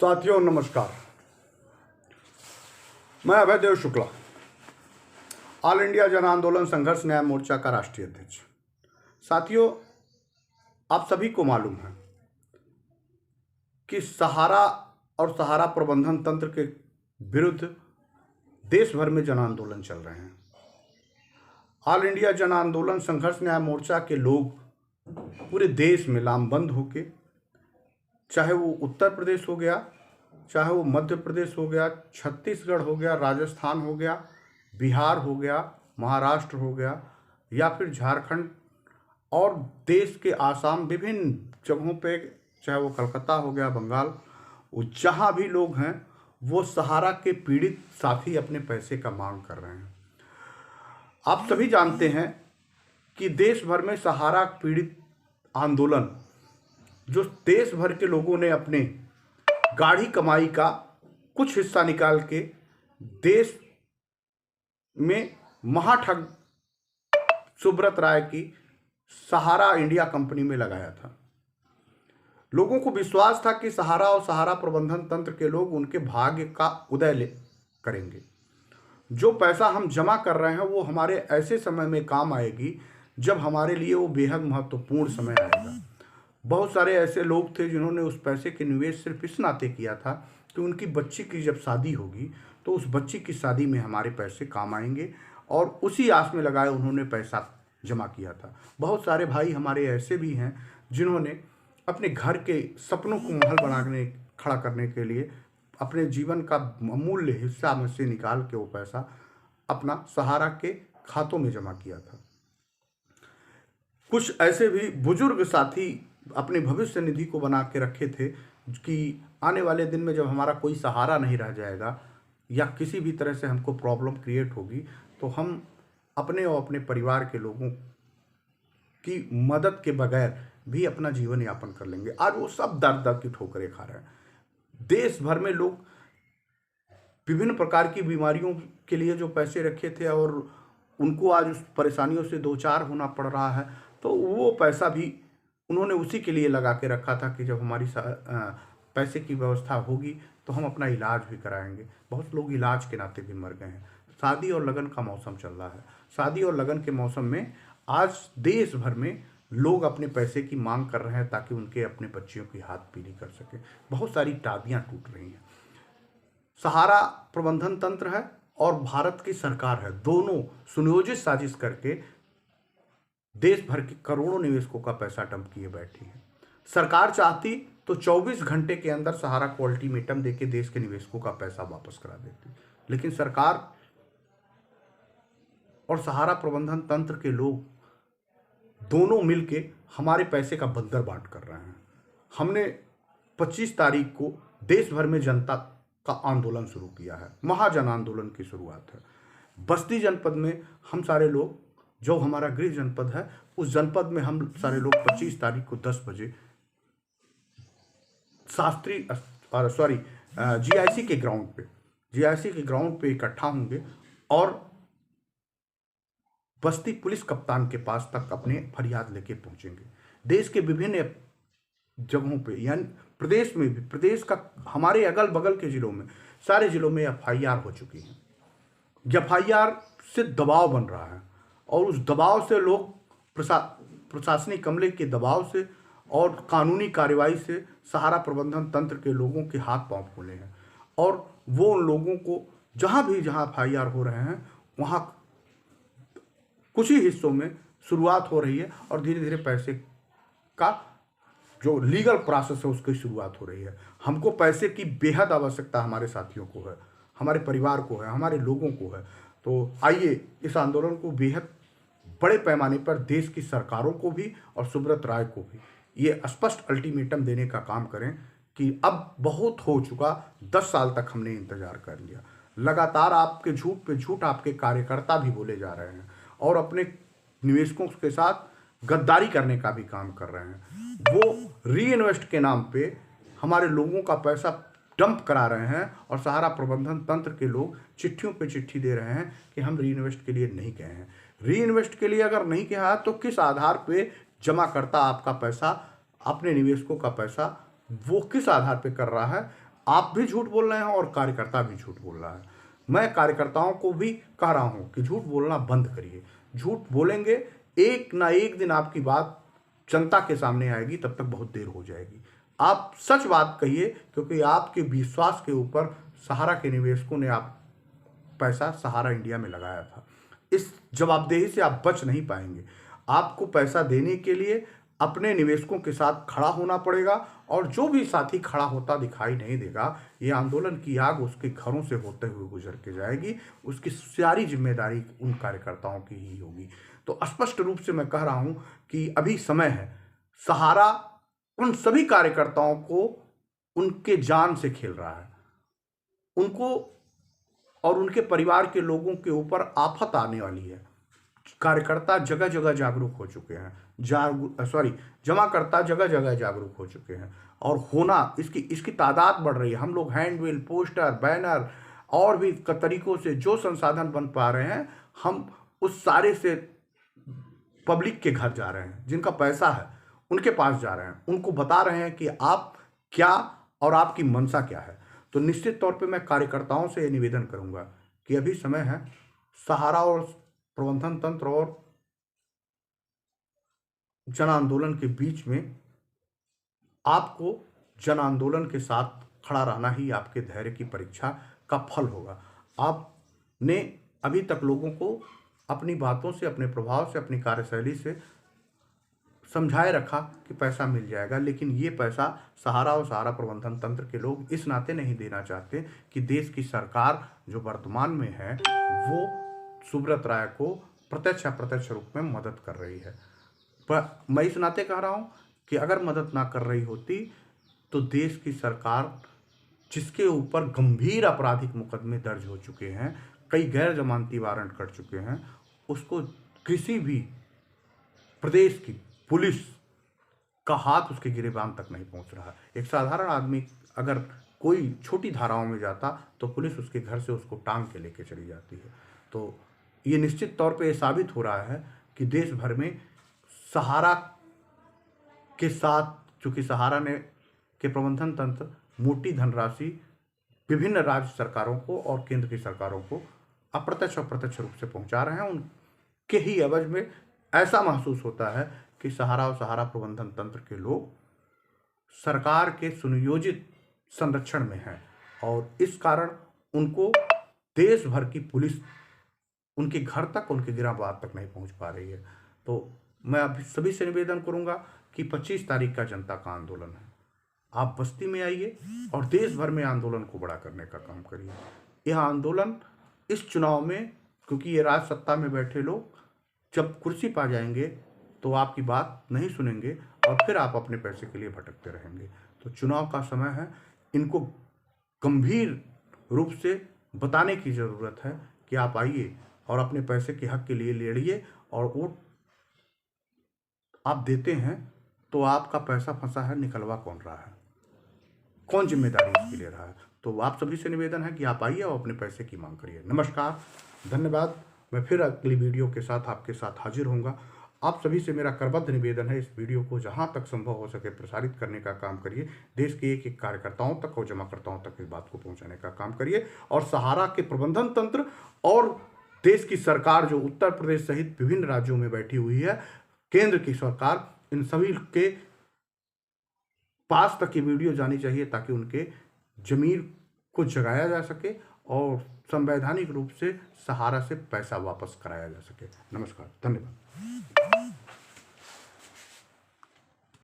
साथियों नमस्कार। मैं अभय देव शुक्ला, ऑल इंडिया जन आंदोलन संघर्ष न्याय मोर्चा का राष्ट्रीय अध्यक्ष। साथियों, आप सभी को मालूम है कि सहारा और सहारा प्रबंधन तंत्र के विरुद्ध देश भर में जन आंदोलन चल रहे हैं। ऑल इंडिया जन आंदोलन संघर्ष न्याय मोर्चा के लोग पूरे देश में लामबंद होके, चाहे वो उत्तर प्रदेश हो गया, चाहे वो मध्य प्रदेश हो गया, छत्तीसगढ़ हो गया, राजस्थान हो गया, बिहार हो गया, महाराष्ट्र हो गया, या फिर झारखंड और देश के आसाम, विभिन्न जगहों पे, चाहे वो कलकत्ता हो गया, बंगाल, वो जहाँ भी लोग हैं वो सहारा के पीड़ित साथी अपने पैसे का मांग कर रहे हैं। आप सभी जानते हैं कि देश भर में सहारा पीड़ित आंदोलन, जो देश भर के लोगों ने अपने गाढ़ी कमाई का कुछ हिस्सा निकाल के देश में महाठग सुब्रत राय की सहारा इंडिया कंपनी में लगाया था। लोगों को विश्वास था कि सहारा और सहारा प्रबंधन तंत्र के लोग उनके भाग्य का उदय करेंगे। जो पैसा हम जमा कर रहे हैं वो हमारे ऐसे समय में काम आएगी जब हमारे लिए वो बेहद महत्वपूर्ण समय आएगा। बहुत सारे ऐसे लोग थे जिन्होंने उस पैसे के निवेश सिर्फ इस नाते किया था कि उनकी बच्ची की जब शादी होगी तो उस बच्ची की शादी में हमारे पैसे काम आएंगे, और उसी आस में लगाए उन्होंने पैसा जमा किया था। बहुत सारे भाई हमारे ऐसे भी हैं जिन्होंने अपने घर के सपनों को महल बनाने खड़ा करने के लिए अपने जीवन का अमूल्य हिस्सा में से निकाल के वो पैसा अपना सहारा के खातों में जमा किया था। कुछ ऐसे भी बुजुर्ग साथी अपने भविष्य निधि को बना के रखे थे कि आने वाले दिन में जब हमारा कोई सहारा नहीं रह जाएगा या किसी भी तरह से हमको प्रॉब्लम क्रिएट होगी तो हम अपने और अपने परिवार के लोगों की मदद के बगैर भी अपना जीवन यापन कर लेंगे। आज वो सब दर दर की ठोकरें खा रहे हैं। देश भर में लोग विभिन्न प्रकार की बीमारियों के लिए जो पैसे रखे थे और उनको आज उस परेशानियों से दो चार होना पड़ रहा है, तो वो पैसा भी उन्होंने उसी के लिए लगा के रखा था कि जब हमारी पैसे की व्यवस्था होगी तो हम अपना इलाज भी कराएंगे। बहुत लोग इलाज के नाते भी मर गए हैं। शादी और लगन का मौसम चल रहा है। शादी और लगन के मौसम में आज देश भर में लोग अपने पैसे की मांग कर रहे हैं ताकि उनके अपने बच्चियों की हाथ पीली कर सके। बहुत सारी टाबियाँ टूट रही हैं। सहारा प्रबंधन तंत्र है और भारत की सरकार है, दोनों सुनियोजित साजिश करके देश भर के करोड़ों निवेशकों का पैसा डंप किए बैठी है। सरकार चाहती तो 24 घंटे के अंदर सहारा को अल्टीमेटम देके देश के निवेशकों का पैसा वापस करा देती, लेकिन सरकार और सहारा प्रबंधन तंत्र के लोग दोनों मिलके हमारे पैसे का बंदर बाट कर रहे हैं। हमने 25 तारीख को देश भर में जनता का आंदोलन शुरू किया है। महाजन आंदोलन की शुरुआत है। बस्ती जनपद में हम सारे लोग, जो हमारा गृह जनपद है, उस जनपद में हम सारे लोग 25 तारीख को 10 बजे जीआईसी के ग्राउंड पे इकट्ठा होंगे और बस्ती पुलिस कप्तान के पास तक अपने फरियाद लेके पहुंचेंगे। देश के विभिन्न जगहों पे, यानी प्रदेश में भी, प्रदेश का हमारे अगल बगल के जिलों में, सारे जिलों में एफआईआर हो चुकी है। एफआईआर से दबाव बन रहा है और उस दबाव से लोग प्रशासनिक अमले के दबाव से और कानूनी कार्रवाई से सहारा प्रबंधन तंत्र के लोगों के हाथ पांव फूले हैं, और वो उन लोगों को जहां एफआईआर हो रहे हैं वहां कुछ ही हिस्सों में शुरुआत हो रही है और धीरे धीरे पैसे का जो लीगल प्रोसेस है उसकी शुरुआत हो रही है। हमको पैसे की बेहद आवश्यकता हमारे साथियों को है, हमारे परिवार को है, हमारे लोगों को है। तो आइए इस आंदोलन को बेहद बड़े पैमाने पर देश की सरकारों को भी और सुब्रत राय को भी ये स्पष्ट अल्टीमेटम देने का काम करें कि अब बहुत हो चुका, 10 साल तक हमने इंतजार कर लिया। लगातार आपके झूठ पे झूठ आपके कार्यकर्ता भी बोले जा रहे हैं और अपने निवेशकों के साथ गद्दारी करने का भी काम कर रहे हैं। वो री इन्वेस्ट के नाम पे हमारे लोगों का पैसा डंप करा रहे हैं और सहारा प्रबंधन तंत्र के लोग चिट्ठियों पे चिट्ठी दे रहे हैं कि हम री इन्वेस्ट के लिए नहीं गए हैं। री इन्वेस्ट के लिए अगर नहीं कहा तो किस आधार पे जमा करता आपका पैसा, अपने निवेशकों का पैसा, वो किस आधार पे कर रहा है? आप भी झूठ बोल रहे हैं और कार्यकर्ता भी झूठ बोल रहा है। मैं कार्यकर्ताओं को भी कह रहा हूं कि झूठ बोलना बंद करिए। झूठ बोलेंगे, एक ना एक दिन आपकी बात जनता के सामने आएगी, तब तक बहुत देर हो जाएगी। आप सच बात कहिए, क्योंकि आपके विश्वास के ऊपर सहारा के निवेशकों ने आप पैसा सहारा इंडिया में लगाया था। इस जवाबदेही से आप बच नहीं पाएंगे। आपको पैसा देने के लिए अपने निवेशकों के साथ खड़ा होना पड़ेगा, और जो भी साथी खड़ा होता दिखाई नहीं देगा, ये आंदोलन की आग उसके घरों से होते हुए गुजर के जाएगी। उसकी सारी जिम्मेदारी उन कार्यकर्ताओं की ही होगी। तो स्पष्ट रूप से मैं कह रहा हूं कि अभी समय है। सहारा उन सभी कार्यकर्ताओं को उनके जान से खेल रहा है। उनको और उनके परिवार के लोगों के ऊपर आफत आने वाली है। कार्यकर्ता जगह जगह जागरूक हो चुके हैं, जमाकर्ता जगह जगह जागरूक हो चुके हैं, और होना इसकी तादाद बढ़ रही है। हम लोग हैंडबिल, पोस्टर, बैनर और भी तरीकों से जो संसाधन बन पा रहे हैं, हम उस सारे से पब्लिक के घर जा रहे हैं। जिनका पैसा है उनके पास जा रहे हैं, उनको बता रहे हैं कि आप क्या और आपकी मंशा क्या है। तो निश्चित तौर पे मैं कार्यकर्ताओं से ये निवेदन करूंगा कि अभी समय है। सहारा और प्रबंधन तंत्र और जन आंदोलन के बीच में आपको जन आंदोलन के साथ खड़ा रहना ही आपके धैर्य की परीक्षा का फल होगा। आपने अभी तक लोगों को अपनी बातों से, अपने प्रभाव से, अपनी कार्यशैली से समझाए रखा कि पैसा मिल जाएगा, लेकिन ये पैसा सहारा और सहारा प्रबंधन तंत्र के लोग इस नाते नहीं देना चाहते कि देश की सरकार जो वर्तमान में है वो सुब्रत राय को प्रत्यक्ष अप्रत्यक्ष रूप में मदद कर रही है। पर मैं इस नाते कह रहा हूँ कि अगर मदद ना कर रही होती तो देश की सरकार, जिसके ऊपर गंभीर आपराधिक मुकदमे दर्ज हो चुके हैं, कई गैर जमानती वारंट कट चुके हैं, उसको किसी भी प्रदेश की पुलिस का हाथ उसके गिरेबान तक नहीं पहुंच रहा। एक साधारण आदमी अगर कोई छोटी धाराओं में जाता तो पुलिस उसके घर से उसको टांग के लेके चली जाती है। तो ये निश्चित तौर पे साबित हो रहा है कि देश भर में सहारा के साथ, चूंकि सहारा ने के प्रबंधन तंत्र मोटी धनराशि विभिन्न राज्य सरकारों को और केंद्र की सरकारों को अप्रत्यक्ष और प्रत्यक्ष रूप से पहुंचा रहे हैं। उनके ही एवज में ऐसा महसूस होता है कि सहारा और सहारा प्रबंधन तंत्र के लोग सरकार के सुनियोजित संरक्षण में हैं, और इस कारण उनको देश भर की पुलिस उनके घर तक, उनके गिराबाद तक नहीं पहुंच पा रही है। तो मैं अभी सभी से निवेदन करूंगा कि 25 तारीख का जनता का आंदोलन है। आप बस्ती में आइए और देश भर में आंदोलन को बड़ा करने का काम करिए। यह आंदोलन इस चुनाव में, क्योंकि ये राज सत्ता में बैठे लोग जब कुर्सी पा जाएंगे तो आपकी बात नहीं सुनेंगे और फिर आप अपने पैसे के लिए भटकते रहेंगे। तो चुनाव का समय है, इनको गंभीर रूप से बताने की ज़रूरत है कि आप आइए और अपने पैसे के हक के लिए लड़िए, और वोट आप देते हैं तो आपका पैसा फंसा है, निकलवा कौन रहा है, कौन जिम्मेदारी इसकी ले रहा है। तो आप सभी से निवेदन है कि आप आइए और अपने पैसे की मांग करिए। नमस्कार, धन्यवाद। मैं फिर अगली वीडियो के साथ आपके साथ हाजिर होऊंगा। आप सभी से मेरा करबद्ध निवेदन है, इस वीडियो को जहां तक संभव हो सके प्रसारित करने का काम करिए। देश के एक एक कार्यकर्ताओं तक और जमाकर्ताओं तक इस बात को पहुंचाने का काम करिए। और सहारा के प्रबंधन तंत्र और देश की सरकार जो उत्तर प्रदेश सहित विभिन्न राज्यों में बैठी हुई है, केंद्र की सरकार, इन सभी के पास तक ये वीडियो जानी चाहिए ताकि उनके जमीर को जगाया जा सके और संवैधानिक रूप से सहारा से पैसा वापस कराया जा सके। नमस्कार, धन्यवाद।